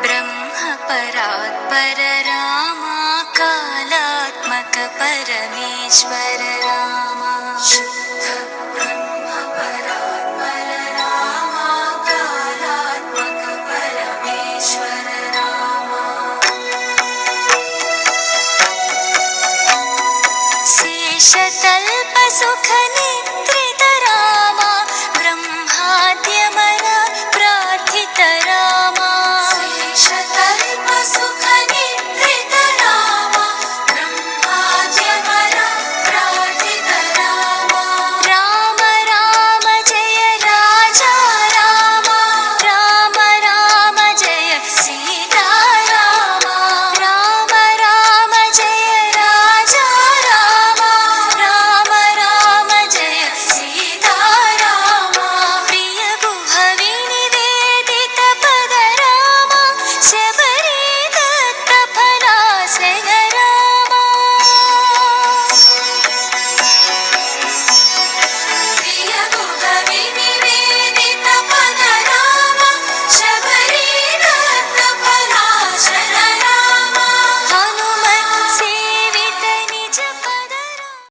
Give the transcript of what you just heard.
परात्पर रामा कालात्मक परमेश्वर रामा शुद्ध ब्रह्म परात्पर रामा कालात्मक परमेश्वर रामा शेषतल्प सुख निद्रित रामा ब्रह्माद्यमर प्रार्थित रामा शेषतल्प सुख निद्रित रामा ब्रह्माद्यमर प्रार्थित रामा राम राम जय राजा रामा राम राम जय सीता रामा राम राम जय राजा रामा राम राम जय सीता रामा प्रिय गुह विनिवेदित पद रामा शब